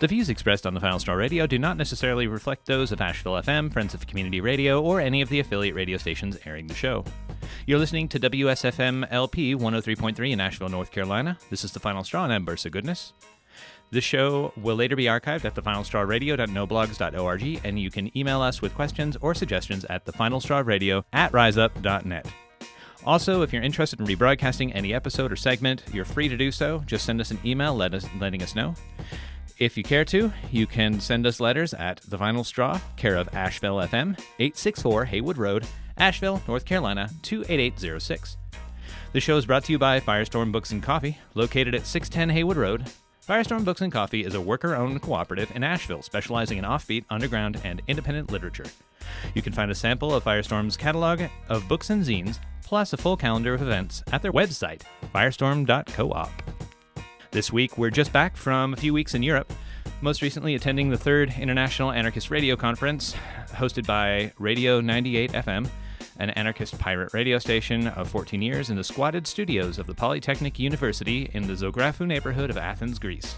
The views expressed on the Final Straw Radio do not necessarily reflect those of Asheville FM, Friends of Community Radio, or any of the affiliate radio stations airing the show. You're listening to WSFM LP 103.3 in Asheville, North Carolina. This is the Final Straw, and I'm Bursa Goodness. This show will later be archived at thefinalstrawradio.noblogs.org, and you can email us with questions or suggestions at thefinalstrawradio@riseup.net. Also, if you're interested in rebroadcasting any episode or segment, you're free to do so. Just send us an email letting us know. If you care to, you can send us letters at The Final Straw, care of Asheville FM, 864 Haywood Road, Asheville, North Carolina, 28806. The show is brought to you by Firestorm Books and Coffee, located at 610 Haywood Road. Firestorm Books and Coffee is a worker-owned cooperative in Asheville specializing in offbeat, underground, and independent literature. You can find a sample of Firestorm's catalog of books and zines, plus a full calendar of events at their website, firestorm.coop. This week, we're just back from a few weeks in Europe, most recently attending the 3rd International Anarchist Radio Conference, hosted by Radio 98 FM, an anarchist pirate radio station of 14 years in the squatted studios of the Polytechnic University in the Zographou neighborhood of Athens, Greece.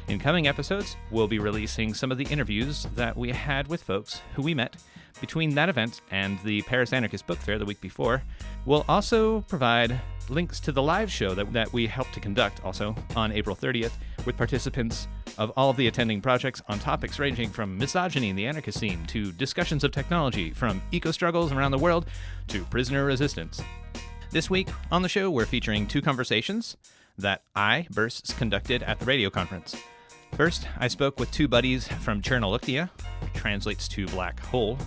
In coming episodes, we'll be releasing some of the interviews that we had with folks who we met between that event and the Paris Anarchist Book Fair the week before. We'll also provide links to the live show that we helped to conduct also on April 30th with participants of all of the attending projects on topics ranging from misogyny in the anarchist scene to discussions of technology, from eco-struggles around the world to prisoner resistance. This week on the show, we're featuring 2 conversations that I, Burst, conducted at the radio conference. First, I spoke with 2 buddies from Chernoluknia, translates to Black Hole,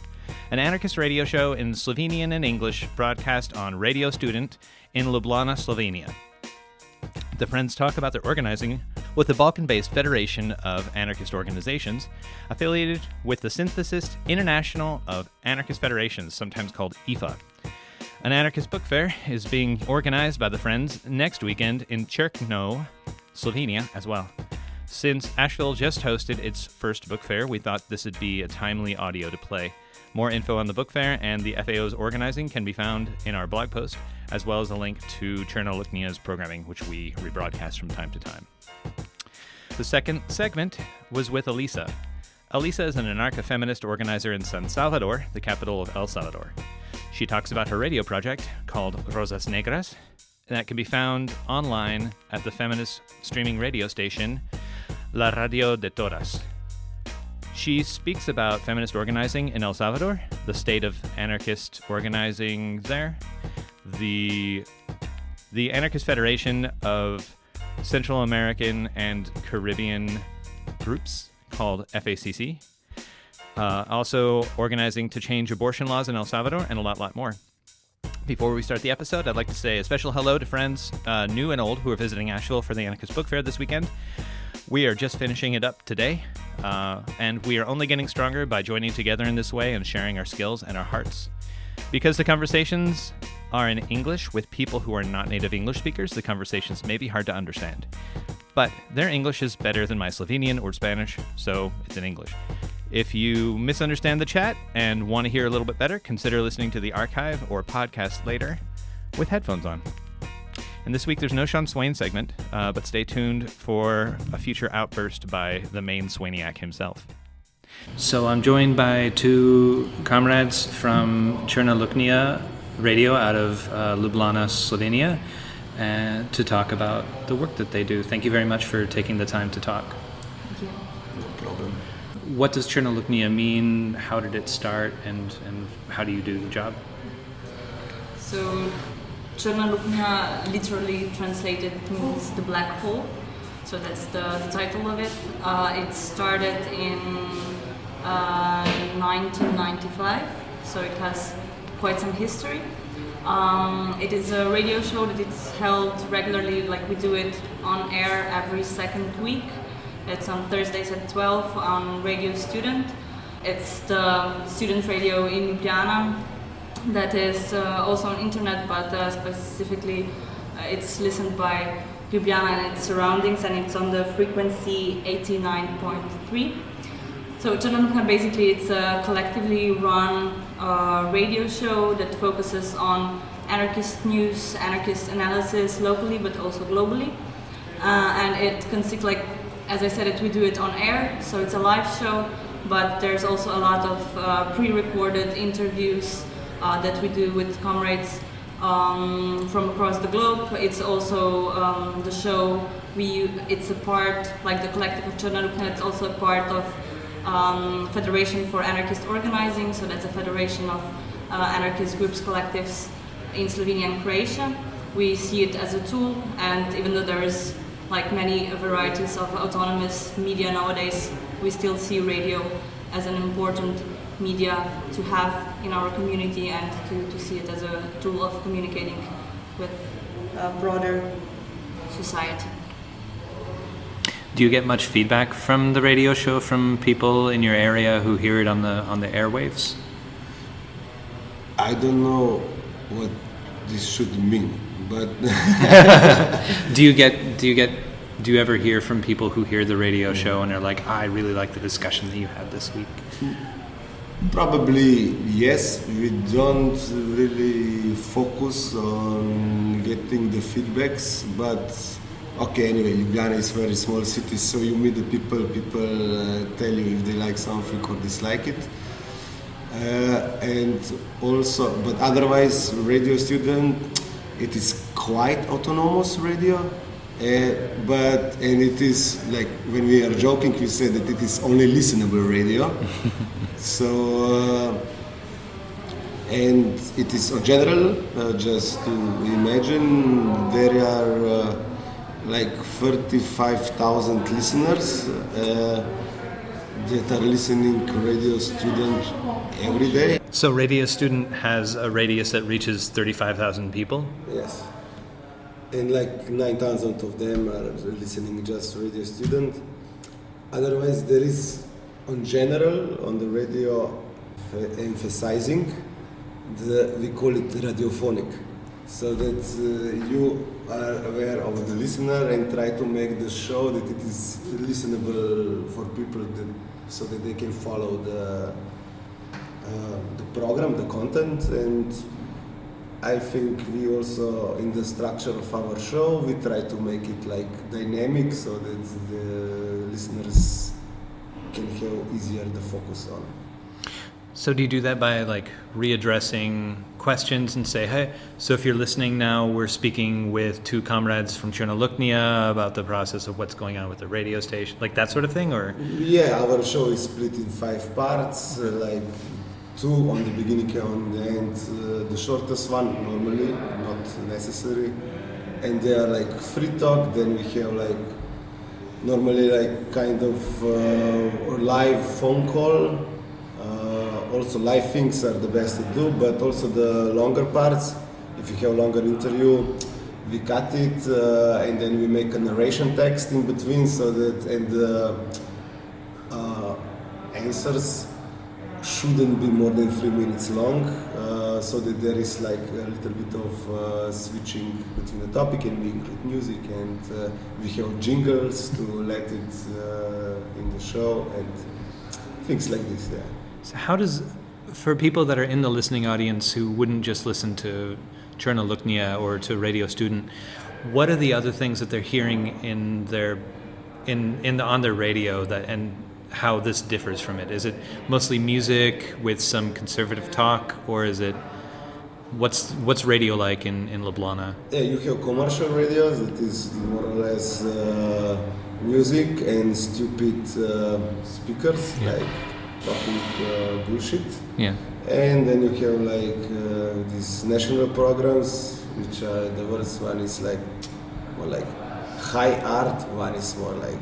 an anarchist radio show in Slovenian and English broadcast on Radio Student in Ljubljana, Slovenia. The friends talk about their organizing with the Balkan-based Federation of Anarchist Organizations, affiliated with the Synthesis International of Anarchist Federations, sometimes called IFA. An anarchist book fair is being organized by the friends next weekend in Cerkno, Slovenia, as well. Since Asheville just hosted its first book fair, we thought this would be a timely audio to play. More info on the book fair and the FAO's organizing can be found in our blog post, as well as a link to Chernoluknia's programming, which we rebroadcast from time to time. The second segment was with Elisa. Elisa is an anarcho-feminist organizer in San Salvador, the capital of El Salvador. She talks about her radio project called Rosas Negras, and that can be found online at the feminist streaming radio station La Radio de Todas. She speaks about feminist organizing in El Salvador, the state of anarchist organizing there, the Anarchist Federation of Central American and Caribbean groups called FACC, also organizing to change abortion laws in El Salvador, and a lot more. Before we start the episode, I'd like to say a special hello to friends, new and old, who are visiting Asheville for the Anarchist Book Fair this weekend. We are just finishing it up today, and we are only getting stronger by joining together in this way and sharing our skills and our hearts. Because the conversations are in English with people who are not native English speakers, the conversations may be hard to understand. But their English is better than my Slovenian or Spanish, so it's in English. If you misunderstand the chat and want to hear a little bit better, consider listening to the archive or podcast later with headphones on. And this week there's no Sean Swain segment, but stay tuned for a future outburst by the main Swainiac himself. So I'm joined by 2 comrades from Chernoluknia Radio out of Ljubljana, Slovenia, and to talk about the work that they do. Thank you very much for taking the time to talk. Thank you. No problem. What does Chernoluknia mean? How did it start? And how do you do the job? So, Chernoluknia literally translated means the black hole. So that's the title of it. It started in 1995, so it has quite some history. It is a radio show that it's held regularly, like we do it on air every second week. It's on Thursdays at 12 on Radio Student. It's the student radio in Ljubljana that is also on internet, but specifically it's listened by Ljubljana and its surroundings, and it's on the frequency 89.3. So Chernoluknia, basically, it's a collectively run radio show that focuses on anarchist news, anarchist analysis locally, but also globally. and it consists, like as I said, we do it on air, so it's a live show. But there's also a lot of pre-recorded interviews that we do with comrades from across the globe. It's also the show. It's a part, like the collective of Černá Lukňa. It's also a part of Federation for Anarchist Organizing. So that's a federation of anarchist groups, collectives in Slovenia and Croatia. We see it as a tool, and even though there is like many varieties of autonomous media nowadays, we still see radio as an important media to have in our community, and to see it as a tool of communicating with a broader society. Do you get much feedback from the radio show from people in your area who hear it on the airwaves? I don't know what this should mean, but do you ever hear from people who hear the radio show and are like, I really like the discussion that you had this week? Probably yes. We don't really focus on getting the feedbacks, but okay, anyway, Ljubljana is a very small city, so you meet the people tell you if they like something or dislike it. And also, but otherwise, radio student, it is quite autonomous radio. And it is like, when we are joking, we say that it is only listenable radio. So, and it is in general, just to imagine, there are like 35,000 listeners that are listening to Radio Student every day. So Radio Student has a radius that reaches 35,000 people? Yes. And like 9,000 of them are listening just Radio Student. Otherwise, there is, in general, on the radio, emphasizing, we call it radiophonic. So that you are aware of the listener and try to make the show that it is listenable for people, so that they can follow the program, the content. And I think we also, in the structure of our show, we try to make it like dynamic, so that the listeners can have easier the focus on. So do you do that by like readdressing questions and say, hey, so if you're listening now, we're speaking with two comrades from Černá Lukňa about the process of what's going on with the radio station, like that sort of thing, or? Yeah, our show is split in 5 parts, like 2 on the beginning and on the end. The shortest one normally, not necessary. And they are like free talk, then we have like, normally like kind of live phone call. Also live things are the best to do, but also the longer parts, if you have longer interview, we cut it and then we make a narration text in between, so that, and the answers shouldn't be more than 3 minutes long, so that there is like a little bit of switching between the topic, and we include music, and we have jingles to let it in the show, and things like this, yeah. So how does, for people that are in the listening audience who wouldn't just listen to Černá Lukňa or to Radio Student, what are the other things that they're hearing in their on their radio that, and how this differs from it? Is it mostly music with some conservative talk, or is it what's radio like in Ljubljana? Yeah, you have commercial radios that is more or less music and stupid speakers, yeah, like talking bullshit. Yeah. And then you have like these national programs, which are, the worst one is like more like high art, one is more like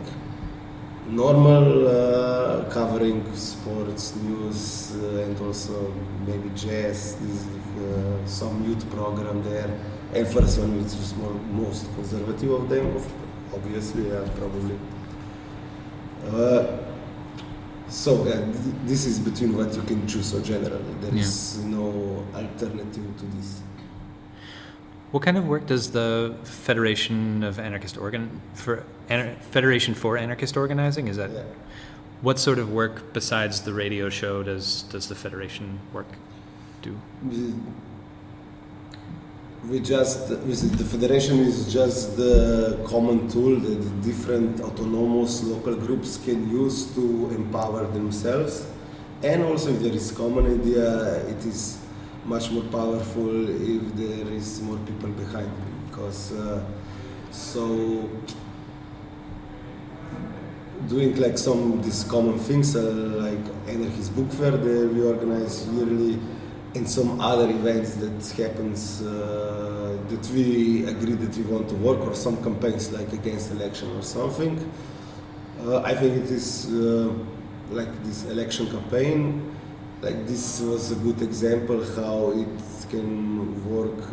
normal, covering sports, news, and also maybe jazz. This is some youth program there. And first one, which is most conservative of them, obviously, probably. So this is between what you can choose. So generally, there is no alternative to this. What kind of work does the Federation for Anarchist Organizing? Is that what sort of work besides the radio show does the Federation work do? the federation is just the common tool that the different autonomous local groups can use to empower themselves. And also, if there is common idea, it is much more powerful if there is more people behind it. Because doing like these common things like Anarchist book fair that we organize yearly, and some other events that happens that we agree that we want to work, or some campaigns like against election or something. I think it is like this election campaign, like this was a good example how it can work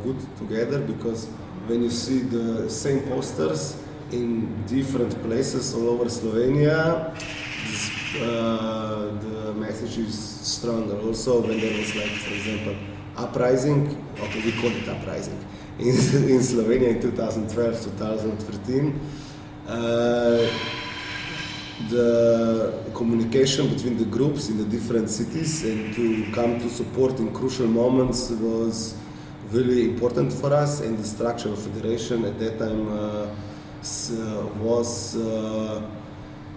good together, because when you see the same posters in different places all over Slovenia, the message is stronger. Also, when there was, like, for example, uprising, okay, we call it uprising, in Slovenia in 2012, 2013, the communication between the groups in the different cities and to come to support in crucial moments was really important for us, and the structure of federation at that time was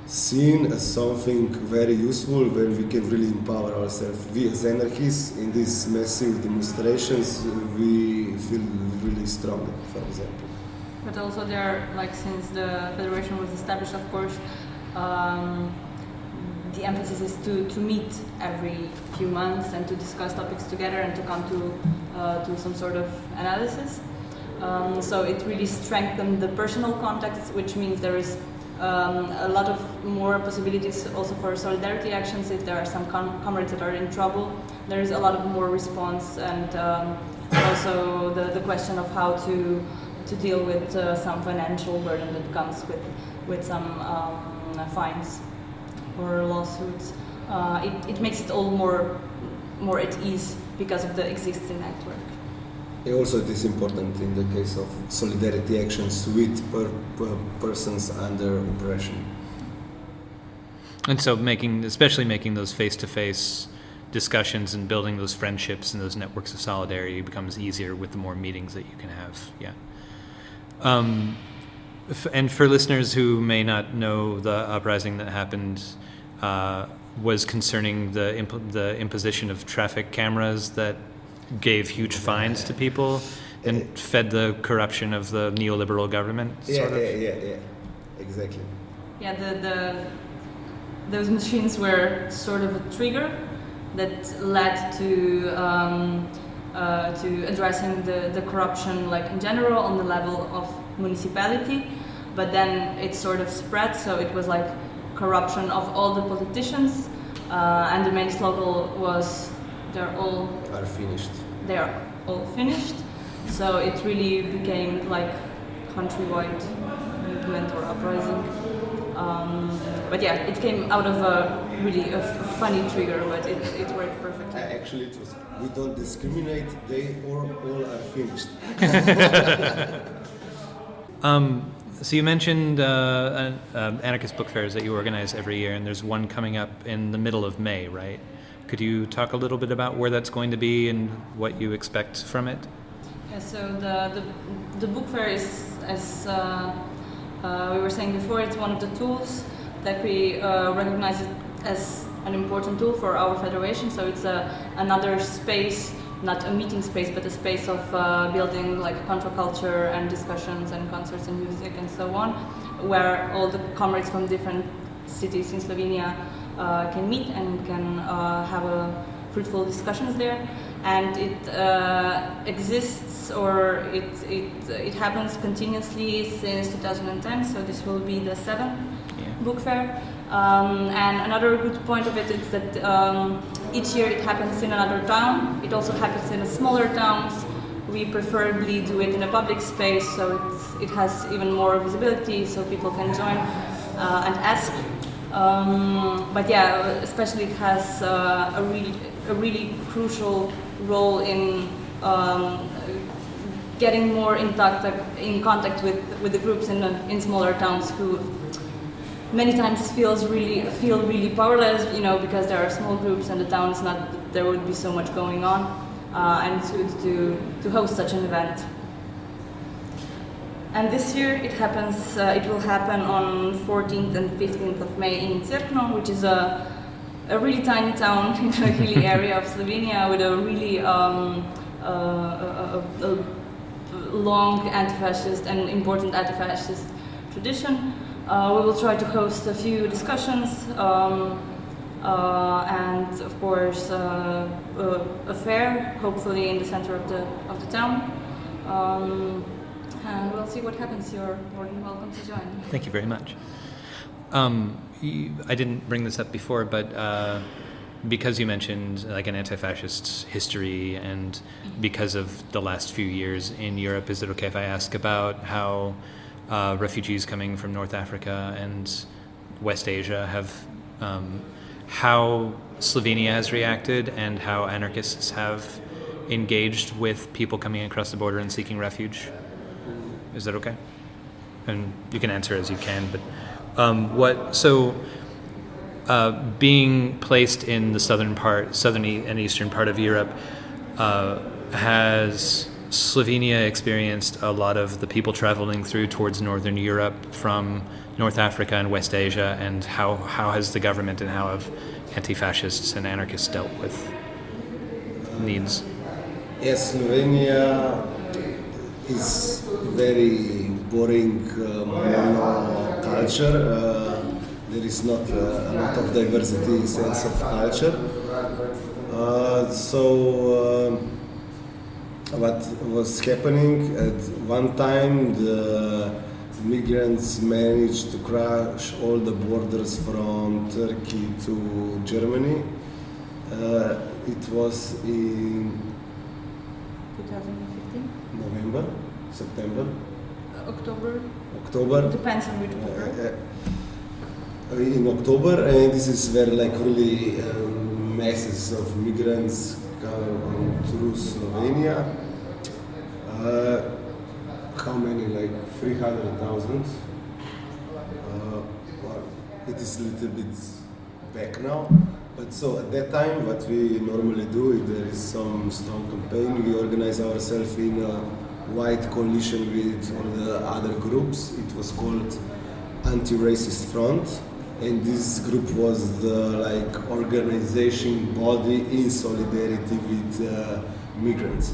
seen as something very useful, where we can really empower ourselves. We as anarchists in these massive demonstrations, we feel really strong, for example. But also there, like, since the federation was established, of course, the emphasis is to meet every few months and to discuss topics together and to come to some sort of analysis. So it really strengthened the personal contacts, which means there is a lot of more possibilities also for solidarity actions. If there are some comrades that are in trouble, there is a lot of more response, and also the question of how to deal with some financial burden that comes with some fines or lawsuits. It makes it all more at ease because of the existing network. Also, it is important in the case of solidarity actions with persons under oppression. And so especially making those face-to-face discussions and building those friendships and those networks of solidarity becomes easier with the more meetings that you can have. Yeah. And for listeners who may not know, the uprising that happened was concerning the imposition of traffic cameras that gave huge fines to people and fed the corruption of the neoliberal government. Yeah, exactly. Yeah, those machines were sort of a trigger that led to addressing the corruption, like in general, on the level of municipality. But then it sort of spread, so it was like corruption of all the politicians, and the main slogan was they are all finished. So it really became like countrywide movement or uprising. But yeah, it came out of a funny trigger, but it worked perfectly. Actually, it was, we don't discriminate, they all are finished. So you mentioned anarchist book fairs that you organize every year, and there's one coming up in the middle of May, right? Could you talk a little bit about where that's going to be and what you expect from it? Yeah, so the book fair is, as we were saying before, it's one of the tools that we recognize it as an important tool for our federation. So it's another space, not a meeting space, but a space of building like contraculture and discussions and concerts and music and so on, where all the comrades from different cities in Slovenia can meet and can have fruitful discussions there. And it exists, or it happens continuously since 2010, so this will be the 7th book fair. And another good point of it is that each year it happens in another town. It also happens in smaller towns. We preferably do it in a public space, so it has even more visibility, so people can join and ask. But yeah, especially it has a really crucial role in getting more in contact with the groups in smaller towns who many times feel really powerless, because there are small groups and the town is not, there would be so much going on. and it's good to host such an event. And this year it will happen on 14th and 15th of May in Cerkno, which is a really tiny town in the hilly area of Slovenia with a really long anti-fascist and important anti-fascist tradition. We will try to host a few discussions and, of course, a fair, hopefully in the center of the town. And we'll see what happens. You're more than welcome to join. Thank you very much. I didn't bring this up before, but because you mentioned like an anti-fascist history and because of the last few years in Europe, is it okay if I ask about how refugees coming from North Africa and West Asia have, how Slovenia has reacted and how anarchists have engaged with people coming across the border and seeking refuge? Is that okay? And you can answer as you can, but being placed in the southern and eastern part of Europe, has Slovenia experienced a lot of the people traveling through towards northern Europe from North Africa and West Asia, and how has the government and how have anti-fascists and anarchists dealt with needs? Yes, Slovenia is very boring mono culture. There is not a lot of diversity in sense of culture. What was happening at one time, the migrants managed to crash all the borders from Turkey to Germany. It was in 2015? November, September? October? Depends on which quarter. In October, and this is where like really masses of migrants come through Slovenia. How many? Like 300,000. It is a little bit back now. But so at that time, what we normally do, if there is some strong campaign, we organize ourselves in a wide coalition with all the other groups. It was called Anti-Racist Front, and this group was the organization body in solidarity with migrants.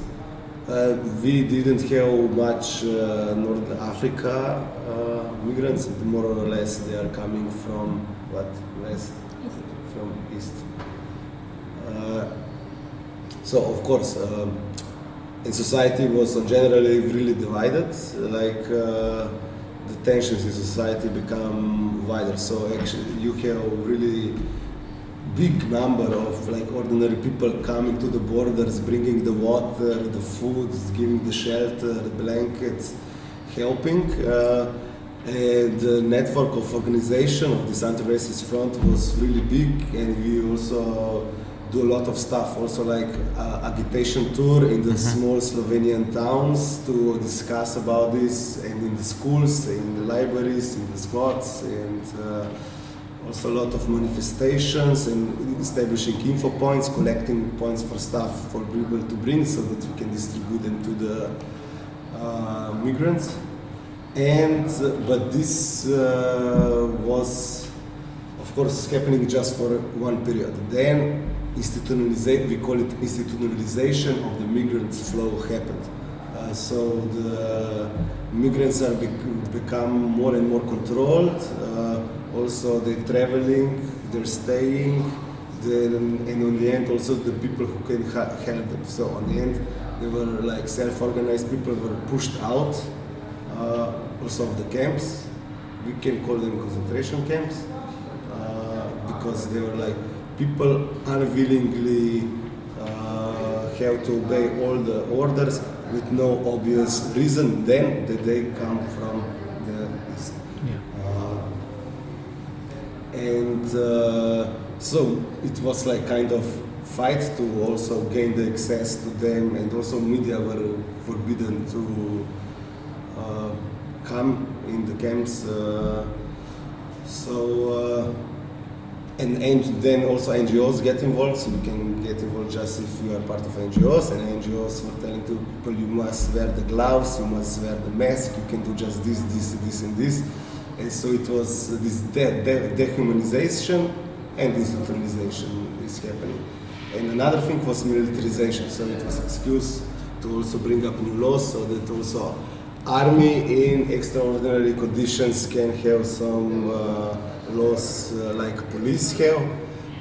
We didn't have much North Africa migrants. More or less, they are coming from west. From east. So of course, in society was generally really divided. The tensions in society become wider. So actually, you have really big number of ordinary people coming to the borders, bringing the water, the food, giving the shelter, the blankets, helping. And the network of organization of this anti-racist front was really big, and we also do a lot of stuff, also agitation tour in the small Slovenian towns to discuss about this, and in the schools, in the libraries, in the squads, and also a lot of manifestations and establishing info points, collecting points for stuff for people to bring so that we can distribute them to the migrants. But this was, of course, happening just for one period. Then we call it institutionalization of the migrant flow happened. So the migrants are become more and more controlled. Also, they're traveling, they're staying, and on the end, also the people who can help them. So on the end, they were self-organized people were pushed out. Also of the camps, we can call them concentration camps, because they were people unwillingly have to obey all the orders with no obvious reason then that they come from the east. So it was kind of fight to also gain the access to them, and also media were forbidden to come in the camps. and then also NGOs get involved, so you can get involved just if you are part of NGOs, and NGOs were telling to people you must wear the gloves, you must wear the mask, you can do just this, and this. And so it was this dehumanization and institutionalization is happening. And another thing was militarization, so it was excuse to also bring up new laws so that also army in extraordinary conditions can have some laws like police have.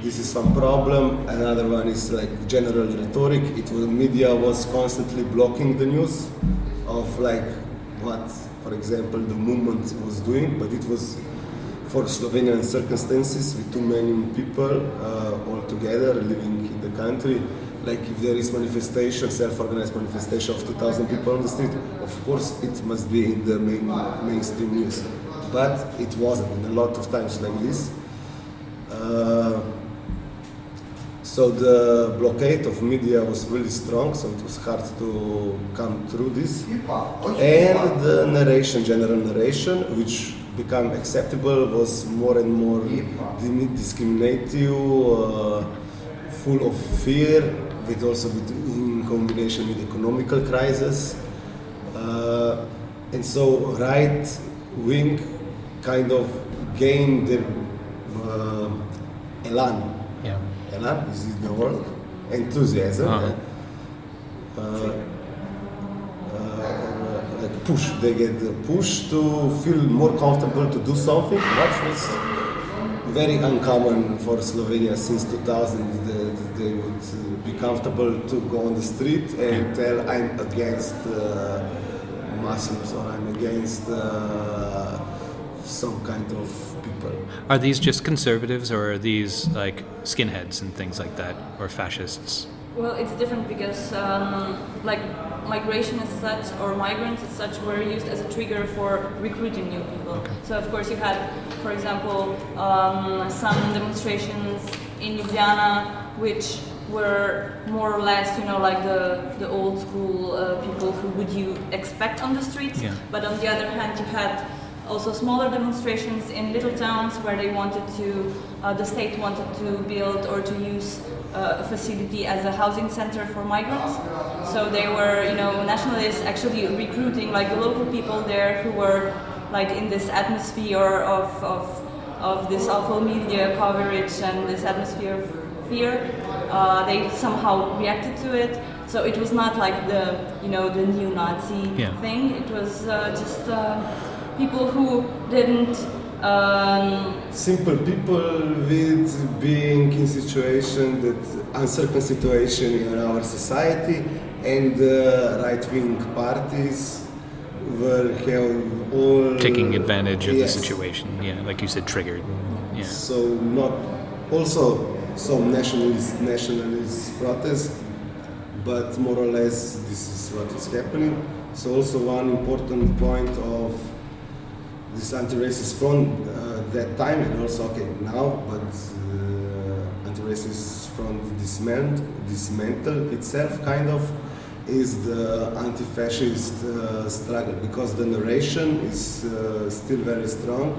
This is one problem. Another one is like general rhetoric. Media was constantly blocking the news of like what, for example, the movement was doing, but it was for Slovenian circumstances with too many people all together living in the country. Like if there is manifestation, self-organized manifestation of 2,000 people on the street, of course it must be in the mainstream news. But it wasn't, and a lot of times like this. So the blockade of media was really strong, so it was hard to come through this. And the narration, general narration, which became acceptable, was more and more discriminative, full of fear, with also in combination with economical crisis. And so right wing kind of gained their elan. Yeah. Elan, is it the word? Enthusiasm. Like push. They get the push to feel more comfortable to do something, which was very uncommon for Slovenia since 2000. They would be comfortable to go on the street and tell I'm against Muslims or I'm against some kind of people. Are these just conservatives, or are these like skinheads and things like that, or fascists? Well, it's different because like migration as such, or migrants as such, were used as a trigger for recruiting new people. Okay. So of course you had, for example, some demonstrations in Ljubljana which were more or less, like the old school people who would you expect on the streets. Yeah. But on the other hand, you had also smaller demonstrations in little towns where they wanted to, the state wanted to build or to use a facility as a housing center for migrants. So they were, nationalists actually recruiting like the local people there who were like in this atmosphere of this awful media coverage and this atmosphere of fear. They somehow reacted to it. So it was not like the neo-Nazi thing. It was just people who didn't. Simple people with being in situation uncertain situation in our society, and right-wing parties were all taking advantage of the situation. Yeah, like you said, triggered. Yeah. So not also some nationalist protest, but more or less this is what is happening. So also one important point of this anti-racist front that time, and also now, but anti-racist front dismantle itself kind of is the anti-fascist struggle, because the narration is still very strong,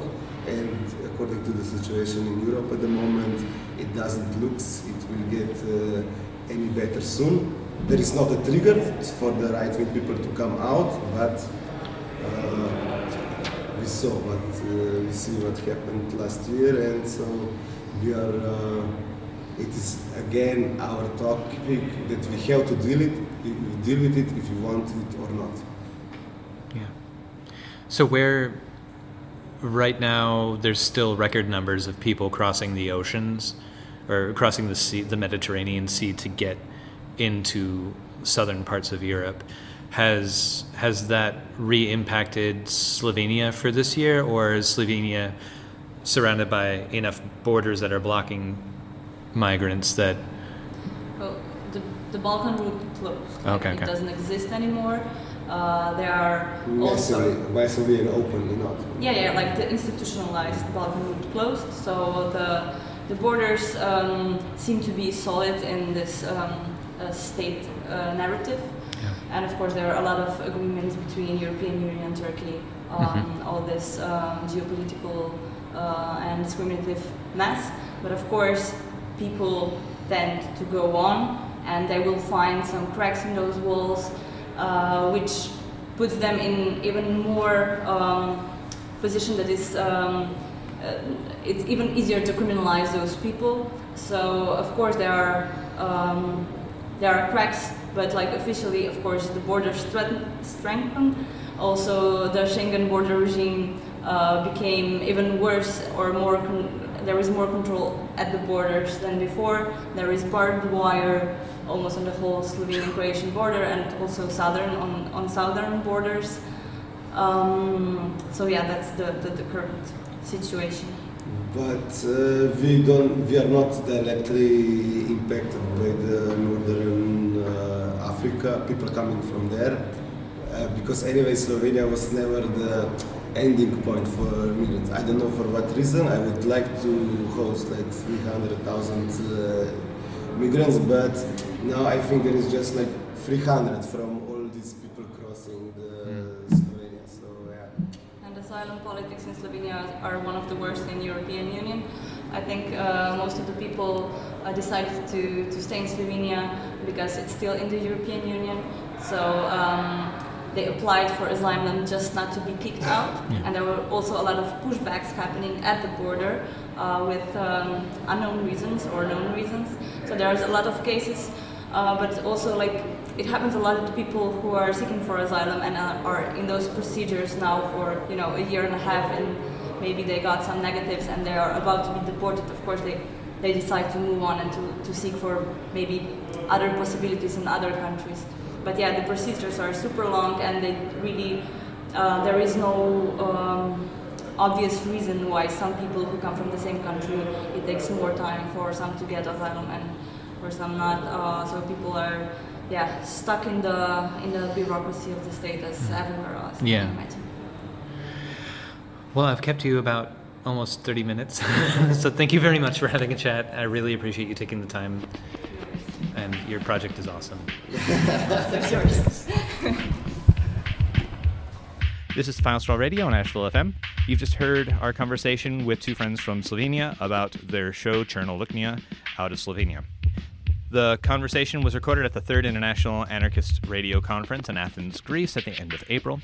and according to the situation in Europe at the moment, it doesn't look it will get any better soon. There is not a trigger for the right-wing people to come out, but we see what happened last year, and so we are. It is again our topic that we have to deal with it if you want it or not. Yeah. So where right now there's still record numbers of people crossing the oceans or crossing the sea, the Mediterranean Sea, to get into southern parts of Europe. Has that re-impacted Slovenia for this year, or is Slovenia surrounded by enough borders that are blocking migrants that... Well, the Balkan route closed. Okay. It doesn't exist anymore. There are massively and openly not. Yeah, like the institutionalized Balkan route closed. So the borders seem to be solid in this state narrative. Yeah. And of course, there are a lot of agreements between European Union and Turkey on all this geopolitical and discriminative mess. But of course, people tend to go on, and they will find some cracks in those walls, which puts them in even more position that is it's even easier to criminalize those people. So of course there are cracks, but like officially, of course, the borders strengthened. Also, the Schengen border regime became even worse, or more. There is more control at the borders than before. There is barbed wire almost on the whole Slovenian-Croatian border, and also on southern borders. So yeah, that's the current situation. But we are not directly impacted by the northern Africa, people coming from there, because anyway Slovenia was never the ending point for migrants. I don't know for what reason. I would like to host like 300,000 migrants, but now I think there is just like 300 from all these people crossing the Slovenia. So yeah. And asylum politics in Slovenia are one of the worst in European Union. I think most of the people decided to stay in Slovenia because it's still in the European Union. So they applied for asylum just not to be kicked out. Yeah. And there were also a lot of pushbacks happening at the border with unknown reasons or known reasons. So there's a lot of cases, but also like it happens a lot to people who are seeking for asylum and are in those procedures now for a year and a half, and maybe they got some negatives and they are about to be deported. Of course they decide to move on and to seek for maybe other possibilities in other countries. But yeah, the procedures are super long, and they really there is no obvious reason why some people who come from the same country, it takes more time for some to get asylum and for some not. So people are stuck in the bureaucracy of the state as everywhere else. Yeah. Well, I've kept you about almost 30 minutes, so thank you very much for having a chat. I really appreciate you taking the time. And your project is awesome. This is Final Straw Radio on Asheville FM. You've just heard our conversation with two friends from Slovenia about their show Cherno Luknja out of Slovenia. The conversation was recorded at the 3rd International Anarchist Radio Conference in Athens, Greece at the end of April.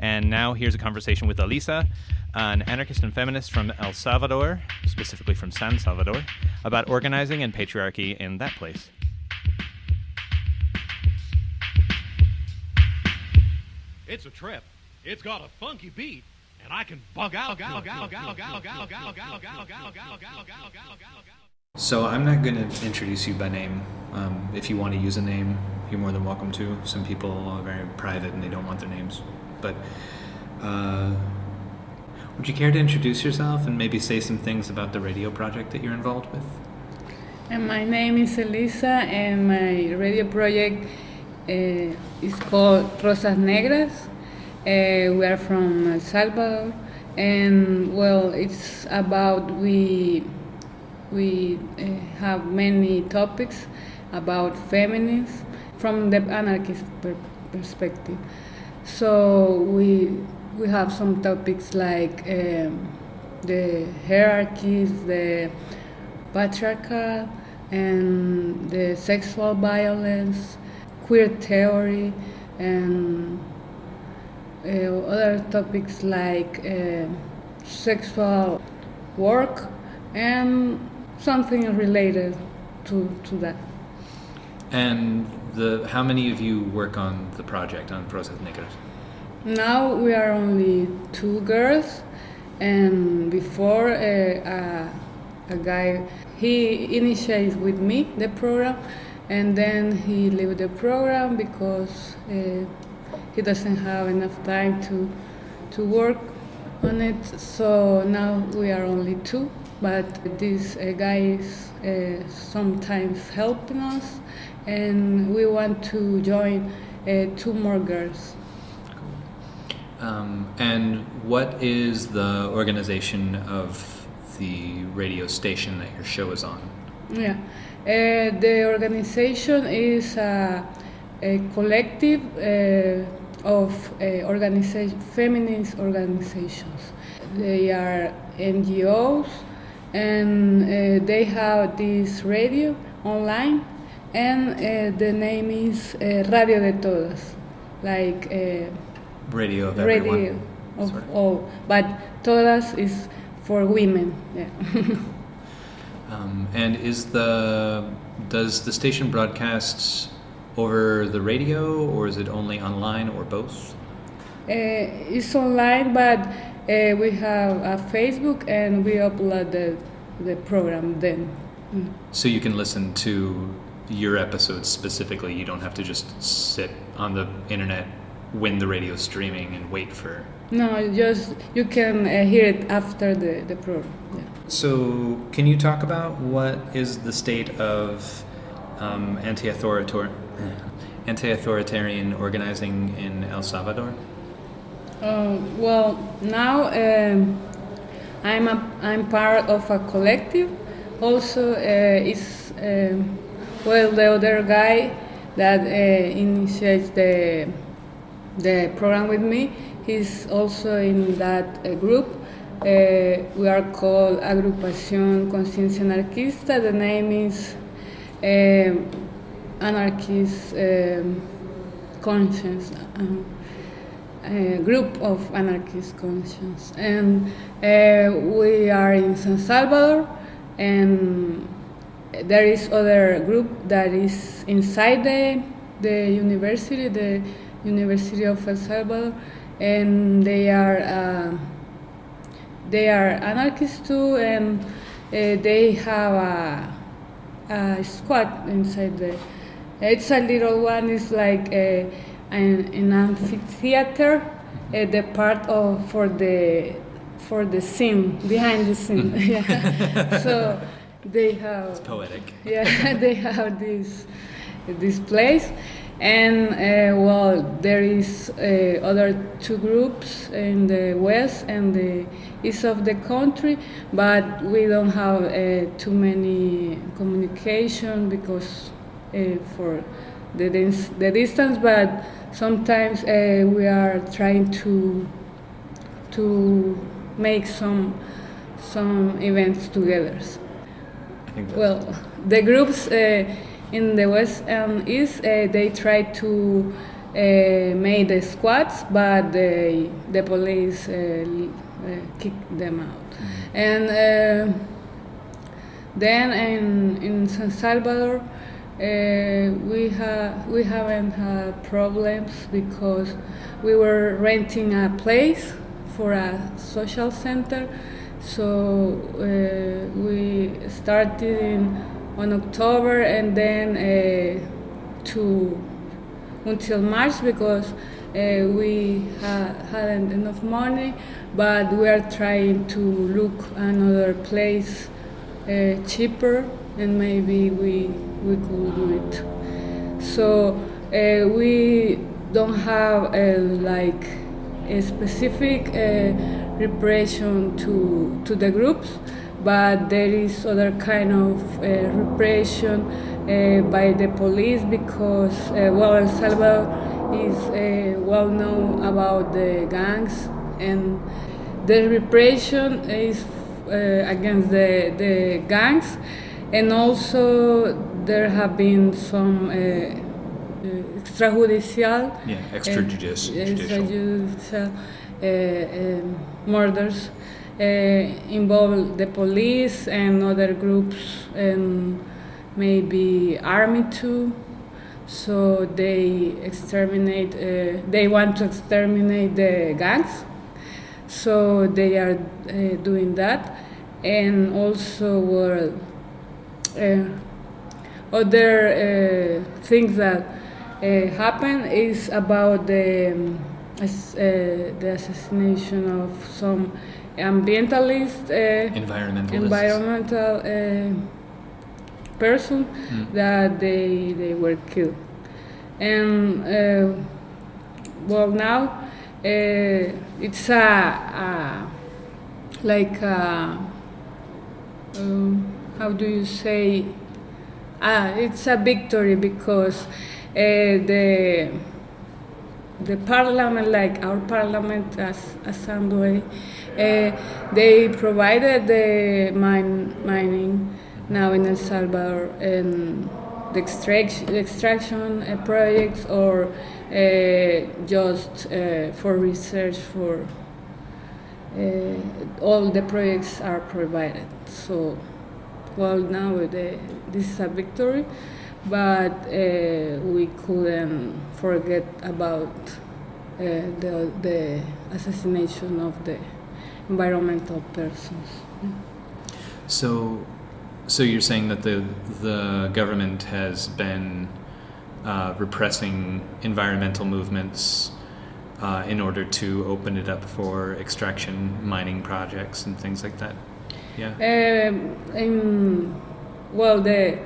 And now here's a conversation with Elisa, an anarchist and feminist from El Salvador, specifically from San Salvador, about organizing and patriarchy in that place. It's a trip. It's got a funky beat, and I can bug out. So I'm not going to introduce you by name. If you want to use a name, you're more than welcome to. Some people are very private and they don't want their names. But would you care to introduce yourself and maybe say some things about the radio project that you're involved with? And my name is Elisa, and my radio project is called Rosas Negras. We are from El Salvador, and well, it's about we have many topics about feminism from the anarchist perspective. So we have some topics like the hierarchies, the patriarchat, and the sexual violence, queer theory, and other topics like sexual work and something related to that. And how many of you work on the project, on Rosas Negras? Now we are only 2 girls, and before a guy, he initiated with me the program, and then he left the program because he doesn't have enough time to work on it. So now we are only 2, but this guy is sometimes helping us, and we want to join 2 more girls. And what is the organization of the radio station that your show is on? Yeah, the organization is a collective of feminist organizations. They are NGOs and they have this radio online, and the name is Radio de Todas, like Radio of everyone. radio of sort of. all, but Todas is for women. Yeah. And does the station broadcast over the radio, or is it only online, or both? It's online, but we have a Facebook and we upload the program then. So you can listen to your episodes specifically. You don't have to just sit on the internet when the radio's streaming and wait for... No, just you can hear it after the program. Yeah. So can you talk about what is the state of anti-authoritarian organizing in El Salvador? Well, now I'm part of a collective. Also, is the other guy that initiates the program with me. He's also in that group. We are called Agrupación Conciencia Anarquista. The name is Anarchist Conscience. Group of Anarchist Conscience, and we are in San Salvador, and there is other group that is inside the University of El Salvador, and they are anarchists too, and they have a squad inside it's a little one. It's like an amphitheater, the part of for the scene, behind the scene. Yeah. So they have. It's poetic. Yeah, they have this place, and there is other two groups in the west and the east of the country, but we don't have too many communication because for the distance, but sometimes we are trying to make some events together. I think Well, the groups in the west and east, they try to make the squads, but the police kick them out. And then in San Salvador, we haven't had problems because we were renting a place for a social center. So we started on October, and then until March, because we hadn't enough money, but we are trying to look another place cheaper, and maybe we could do it. So we don't have like a specific repression to the groups, but there is other kind of repression by the police, because El Salvador is well known about the gangs, and the repression is against the gangs, and also there have been some extrajudicial murders involve the police and other groups, and maybe army too. So they want to exterminate the gangs, so they are doing that. And also other things that happen is about the assassination of some ambientalist, environmental person that they were killed. And now it's like how do you say? It's a victory, because the the parliament, like our parliament as assembly, they provided the mining now in El Salvador and the extraction projects, or just for research. For all the projects are provided. So, well, now this is a victory, but we couldn't forget about the assassination of the environmental persons. So you're saying that the government has been repressing environmental movements in order to open it up for extraction mining projects and things like that? Yeah. Well, the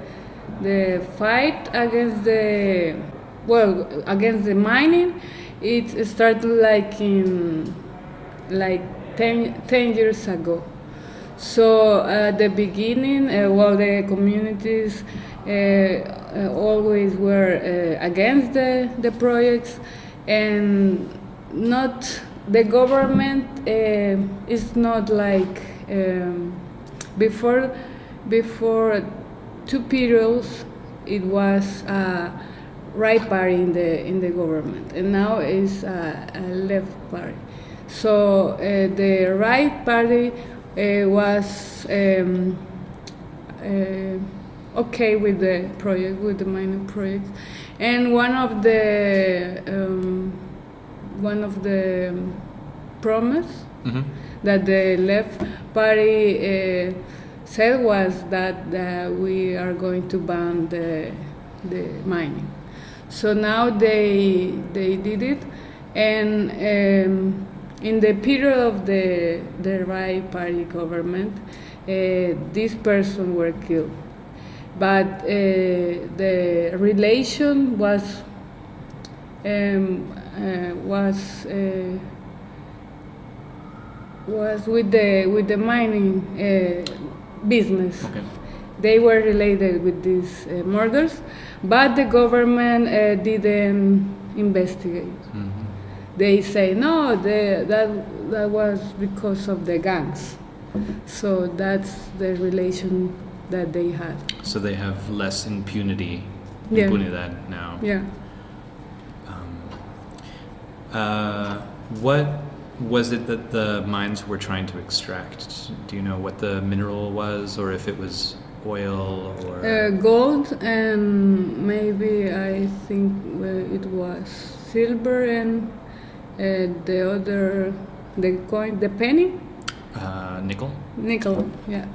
fight against the mining, it started like 10 years ago. So at the beginning, the communities always were against the projects, and not the government is not like before 2 periods it was a right party in the government, and now it's a left party. So the right party was okay with the project, with the mining project, and one of the promise that the left party said was that we are going to ban the mining. So now they did it, and in the period of the right party government, these persons were killed, but the relation was with the mining business. Okay. They were related with these murders, but the government didn't investigate. Mm-hmm. They say no, that was because of the gangs. So that's the relation that they had. So they have less impunidad now. Yeah. What was it that the mines were trying to extract? Do you know what the mineral was, or if it was oil or gold, and maybe I think it was silver, and the coin, the penny? Nickel? Nickel, yeah.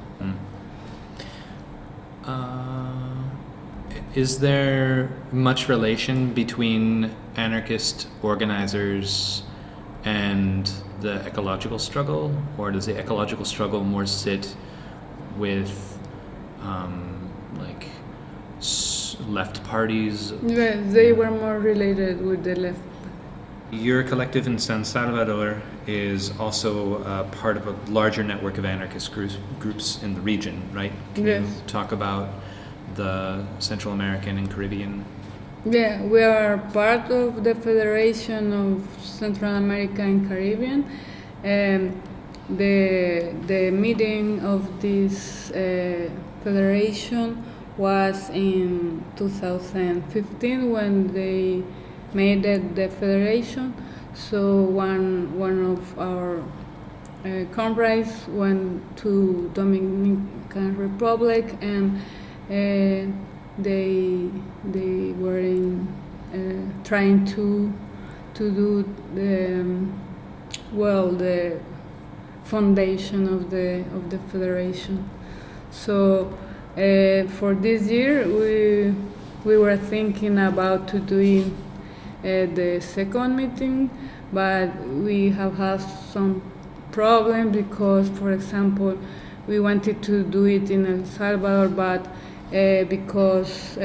Is there much relation between anarchist organizers and the ecological struggle, or does the ecological struggle more sit with left parties? Yeah, they were more related with the left. Your collective in San Salvador is also part of a larger network of anarchist groups in the region, right? Can Yes. you talk about the Central American and Caribbean? Yeah, we are part of the Federation of Central America and Caribbean. The meeting of this federation was in 2015 when they made the federation. So one of our comrades went to Dominican Republic, and they were trying to do the foundation of the federation. So for this year we were thinking about to doing the second meeting, but we have had some problem because, for example, we wanted to do it in El Salvador, but because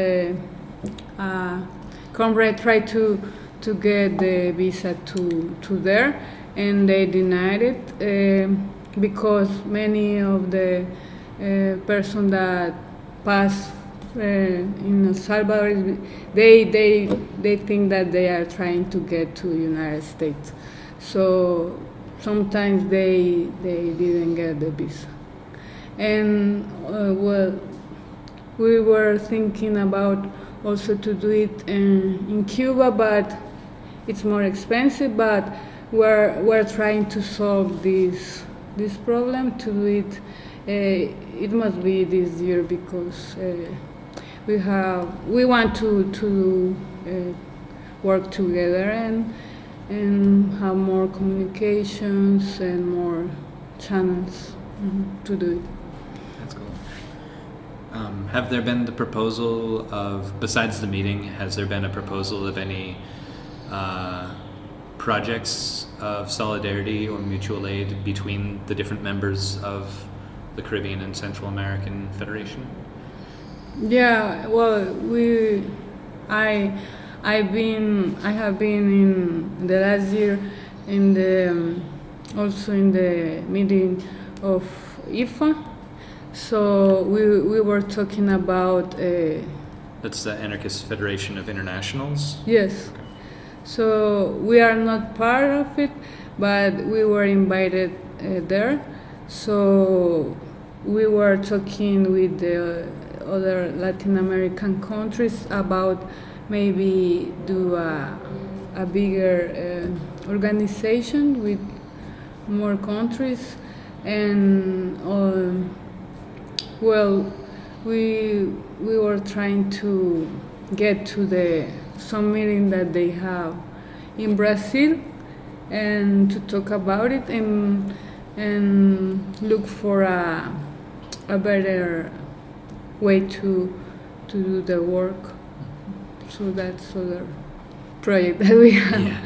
comrade tried to get the visa to there, and they denied it because many of the persons that pass in El Salvador, they think that they are trying to get to United States, so sometimes they didn't get the visa. And well, we were thinking about also to do it in Cuba, but it's more expensive. But we're trying to solve this problem to do it. It must be this year because we want to work together and have more communications and more channels to do it. That's cool. Have there been the proposal of, besides the meeting, has there been a proposal of any projects of solidarity or mutual aid between the different members of the Caribbean and Central American Federation? Yeah, well, I have been in the last year in the also in the meeting of IFA. So we were talking about. That's the Anarchist Federation of Internationals? Yes. Okay. So we are not part of it, but we were invited there. So we were talking with the other Latin American countries about maybe do a bigger organization with more countries, and well, we were trying to get to some meeting that they have in Brazil and to talk about it and look for a better way to do the work. So that's other project that we have. Yeah.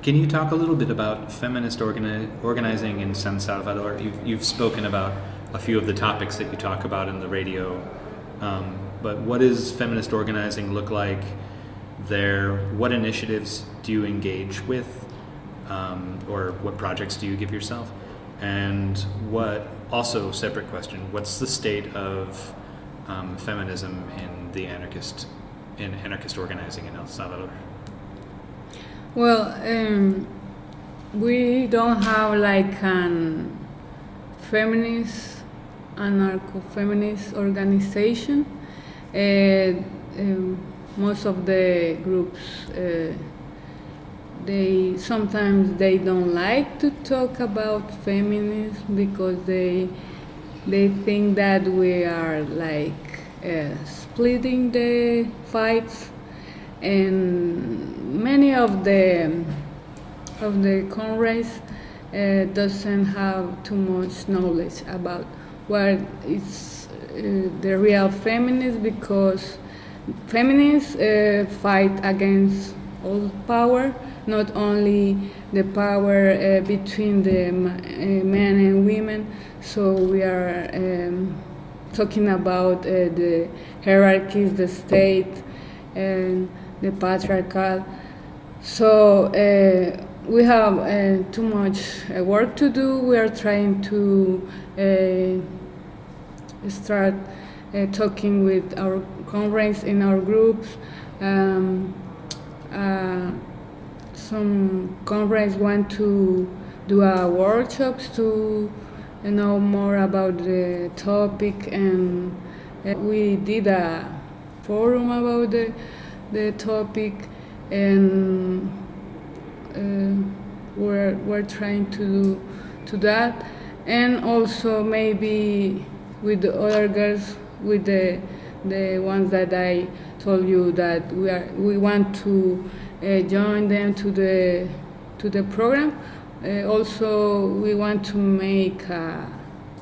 Can you talk a little bit about feminist organizing in San Salvador? You've spoken about a few of the topics that you talk about in the radio, but what does feminist organizing look like there? What initiatives do you engage with, or what projects do you give yourself? And what, also separate question, what's the state of feminism in anarchist organizing in El Salvador? Well, we don't have like an anarcho-feminist organization. Most of the groups, sometimes they don't like to talk about feminism because they think that we are like splitting the fights, and many of the comrades doesn't have too much knowledge about what is the real feminist, because feminists fight against all power, not only the power between the men and women. So we are talking about the hierarchies, the state, and the patriarchal. So we have too much work to do. We are trying to start talking with our comrades in our groups. Some comrades want to do workshops to know more about the topic, and we did a forum about the topic, and we're trying to do that, and also maybe with the other girls, with the ones that I told you that we want to join them to the program. Also, we want to make a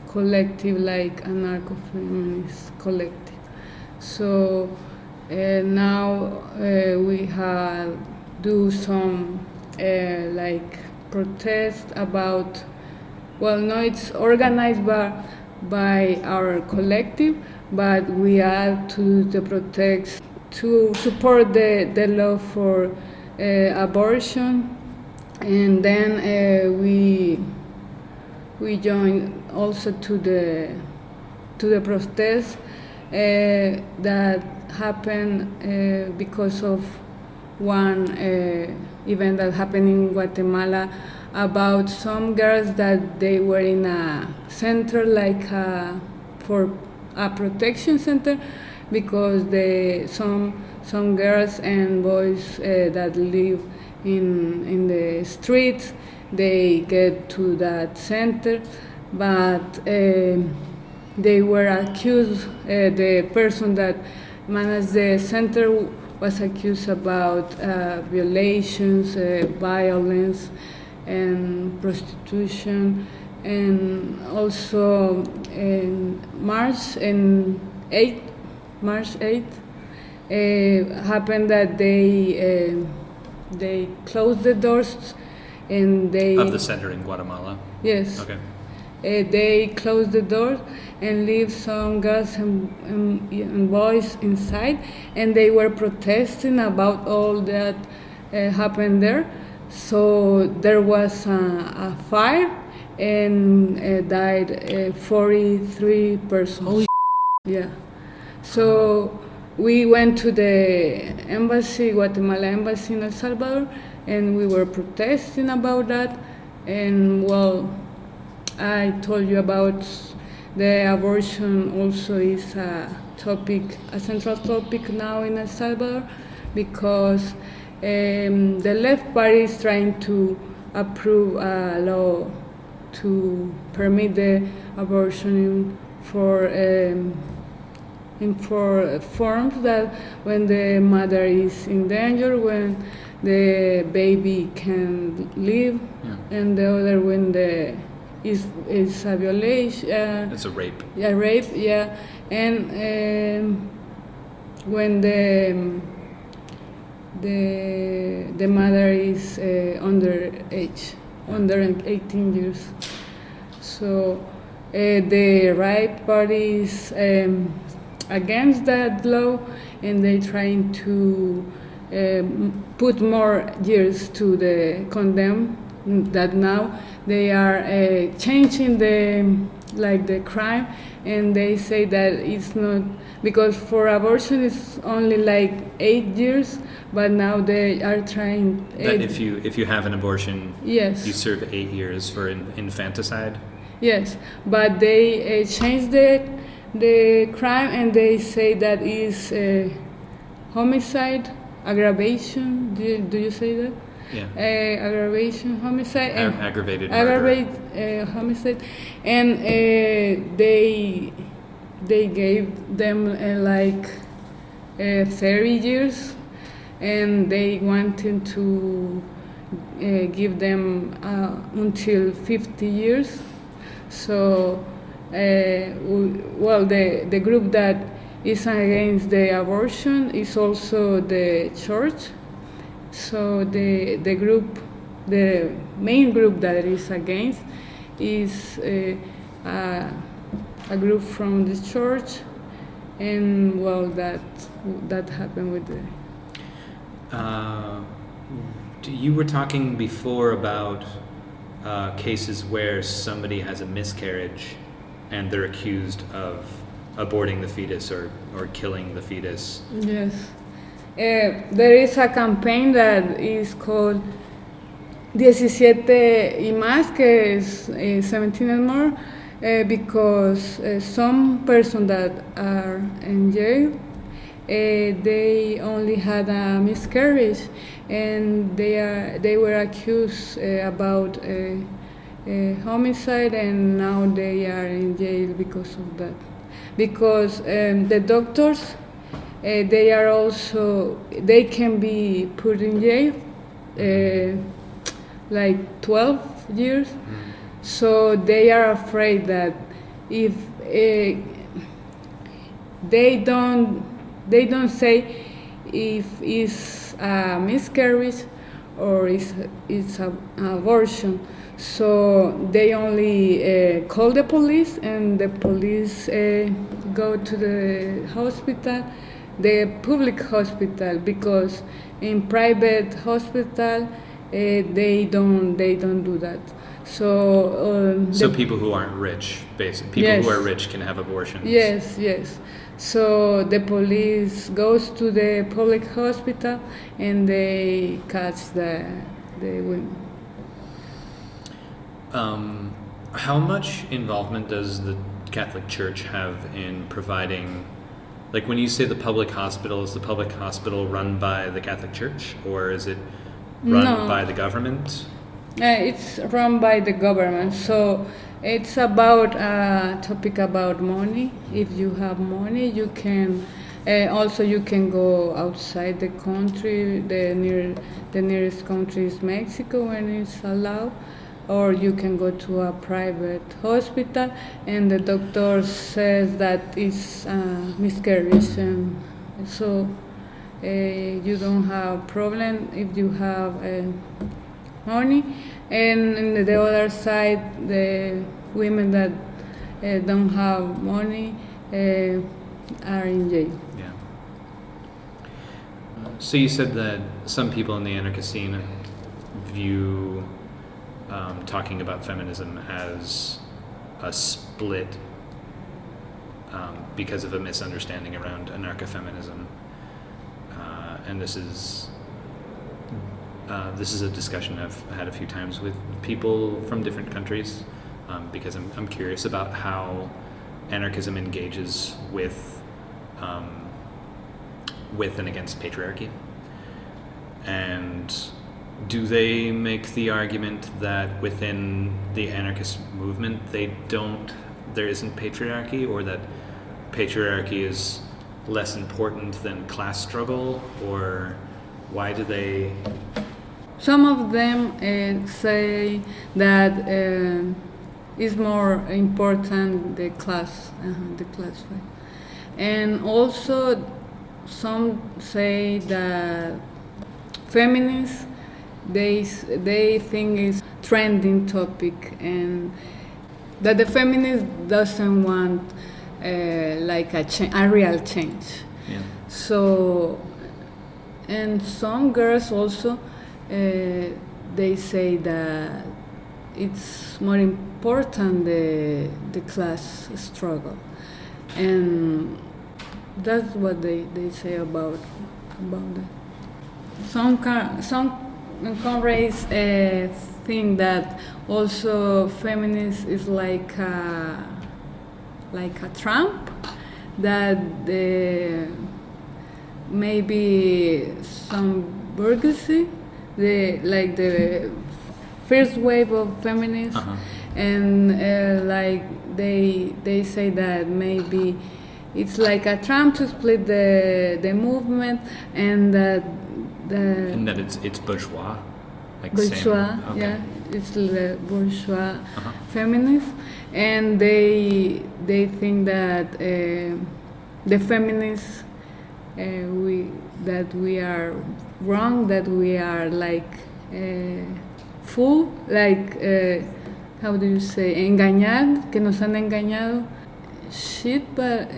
collective, like anarcho-feminist collective. So now we have do some like protest about. Well, no, it's organized by our collective, but we add to the protest to support the law for abortion, and then we join also to the protest that happened because of one event that happened in Guatemala about some girls that they were in a center like for a protection center because some girls and boys that live in the streets, they get to that center, but they were accused, the person that managed the center was accused about violations, violence, and prostitution, and also in March 8th, happened that they closed the doors and they Of the center in Guatemala? Yes. Okay. They closed the door and leave some girls and boys inside, and they were protesting about all that happened there. So there was a fire and died 43 persons. Holy Yeah. So we went to the embassy, Guatemala embassy in El Salvador, and we were protesting about that. And well, I told you about the abortion also is a central topic now in El Salvador, because the left party is trying to approve a law to permit the abortion in four forms, that when the mother is in danger, when the baby can live, and the other when is a violation. It's a rape. Yeah, rape. Yeah, and when the mother is under 18 years. So the right party is against that law, and they're trying to put more years to the condemn that. Now they are changing the crime, and they say that it's not, because for abortion it's only like 8 years, but now they are trying That if you have an abortion, yes, you serve 8 years for infanticide. Yes, but they changed the crime, and they say that is homicide, aggravation. Do you say that? Yeah. Aggravation, homicide, and Aggravated murder. Homicide, and they gave them 30 years, and they wanted to give them until 50 years. So, the group that is against the abortion is also the church. So the main group that is against is a group from the church, and that happened with the. You were talking before about cases where somebody has a miscarriage and they're accused of aborting the fetus or killing the fetus. Yes. There is a campaign that is called 17 y más, que is 17 and more, because some persons that are in jail, they only had a miscarriage, and they were accused about homicide, and now they are in jail because of that. Because the doctors, they can be put in jail 12 years. So they are afraid that if they don't say if it's a miscarriage or it's an abortion. So they only call the police, and the police go to the hospital, the public hospital, because in private hospital they don't do that. So So people who aren't rich, basically, people Yes. who are rich can have abortions. Yes. So the police goes to the public hospital and they catch the women. How much involvement does the Catholic Church have in providing, like when you say the public hospital, is the public hospital run by the Catholic Church or is it run No. by the government? It's run by the government, so it's about a topic about money. If you have money, you can. Also, you can go outside the country. The nearest country is Mexico when it's allowed, or you can go to a private hospital, and the doctor says that it's miscarriage, and so you don't have problem if you have money. And on the other side, the women that don't have money are in jail. Yeah. So you said that some people in the anarchist scene view talking about feminism as a split because of a misunderstanding around anarcho-feminism, and this is a discussion I've had a few times with people from different countries, because I'm curious about how anarchism engages with and against patriarchy. And do they make the argument that within the anarchist movement there isn't patriarchy, or that patriarchy is less important than class struggle, or why do they? Some of them say that is more important the class fight, and also some say that feminists they think it's trending topic, and that the feminist doesn't want like a real change. Yeah. So, and some girls also they say that it's more important the class struggle, and that's what they say about that. Some comrades think that also feminist is like a Trump, that maybe some bourgeoisie, the first wave of feminists, and like they say that maybe it's like a Trump to split the movement, and that it's bourgeois, like bourgeois, same. Okay. yeah, it's the bourgeois feminists, and they think that the feminists we are wrong, that we are like fool, like how do you say, engañad, que nos han engañado, shit, but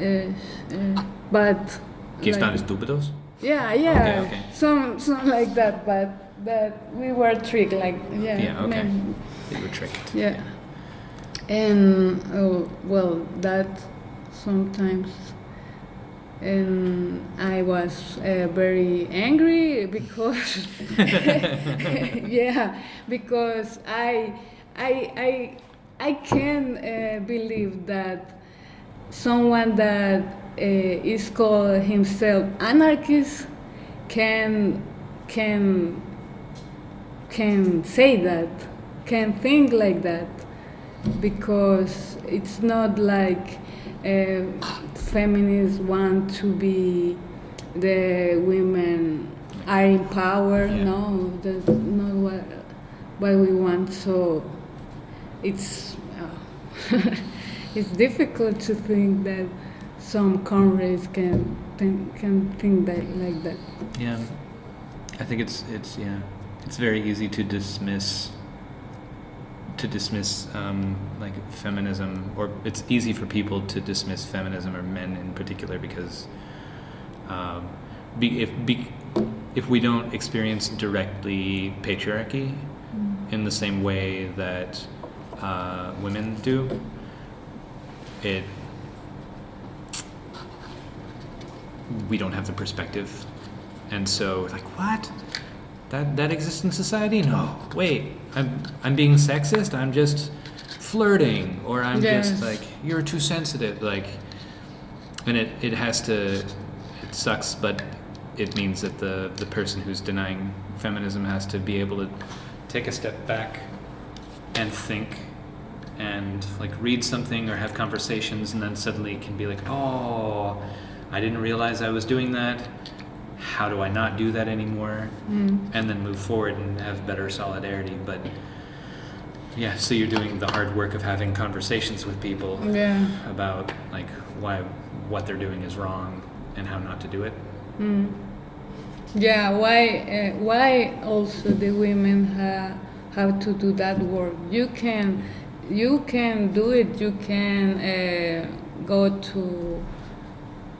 Que están like, estúpidos? yeah, Okay. some like that, but that we were tricked, like Yeah, okay. maybe. They were tricked. Yeah. And well, that sometimes, and I was very angry because yeah, because I can't believe that someone that is called himself anarchist can say that, can think like that, because it's not like feminists want to be the women are in power. Yeah. No, that's not what we want. So it's it's difficult to think that some comrades can think that like that. Yeah, I think it's very easy to dismiss like feminism, or it's easy for people to dismiss feminism, or men in particular, because if we don't experience directly patriarchy in the same way that women do, we don't have the perspective. And so, like, what? That exists in society? No. Wait, I'm being sexist? I'm just flirting, or I'm just like, you're too sensitive. Like, and it has to. It sucks, but it means that the person who's denying feminism has to be able to take a step back and think and like read something or have conversations, and then suddenly can be like, oh, I didn't realize I was doing that. How do I not do that anymore? And then move forward and have better solidarity. But yeah, so you're doing the hard work of having conversations with people about like what they're doing is wrong and how not to do it. Yeah, why also the women have to do that work? You can do it. You can go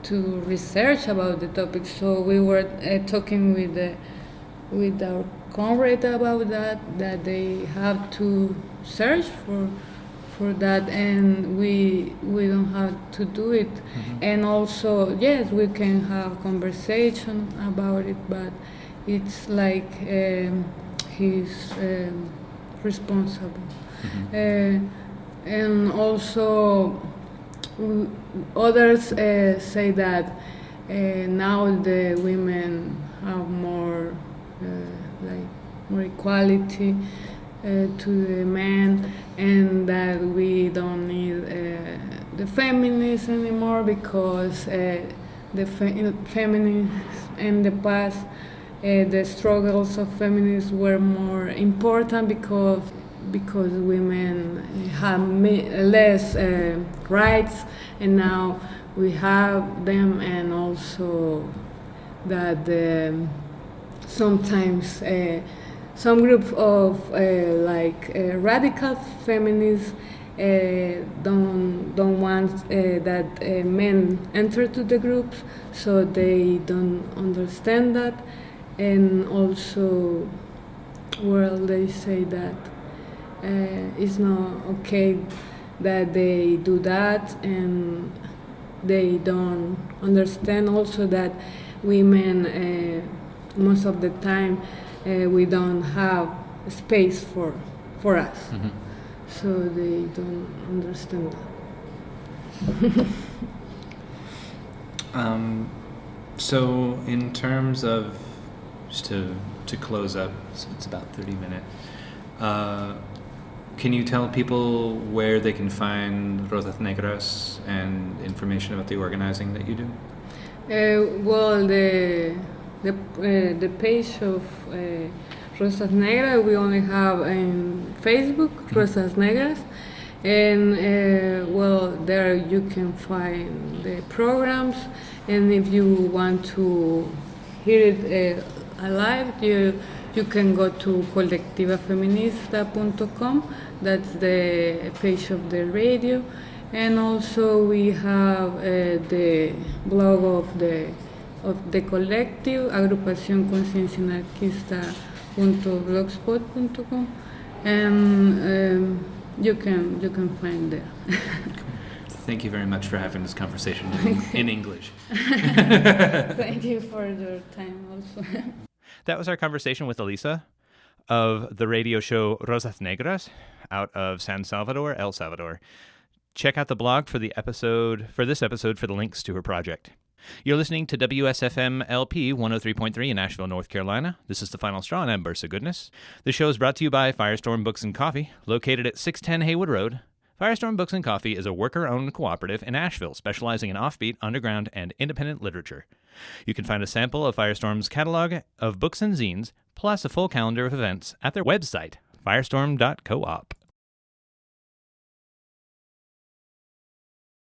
to research about the topic. So we were talking with our comrade about that they have to search for that, and we don't have to do it. And also, yes, we can have conversation about it, but it's like he's responsible. And also others say that now the women have more more equality to the men, and that we don't need the feminists anymore, because the feminists in the past, the struggles of feminists were more important because women have less rights, and now we have them. And also that sometimes some group of radical feminists don't want that men enter to the groups, so they don't understand that. And also, well, they say that it's not okay that they do that, and they don't understand also that women most of the time we don't have space for us. So they don't understand that. So in terms of, just to close up, so it's about 30 minutes, can you tell people where they can find Rosas Negras and information about the organizing that you do? Well, the page of Rosas Negras, we only have in Facebook, Rosas Negras, and well, there you can find the programs, and if you want to hear it alive, you can go to colectivafeminista.com. That's the page of the radio, and also we have the blog of the collective, agrupacionconcienciaanarquista.blogspot.com, and you can find there. Thank you very much for having this conversation in English. Thank you for your time also. That was our conversation with Elisa of the radio show Rosas Negras out of San Salvador, El Salvador. Check out the blog for this episode for the links to her project. You're listening to WSFM LP 103.3 in Nashville, North Carolina. This is The Final Straw, and I'm Bursa Goodness. The show is brought to you by Firestorm Books and Coffee, located at 610 Haywood Road. Firestorm Books and Coffee is a worker-owned cooperative in Asheville specializing in offbeat, underground, and independent literature. You can find a sample of Firestorm's catalog of books and zines, plus a full calendar of events at their website, firestorm.coop.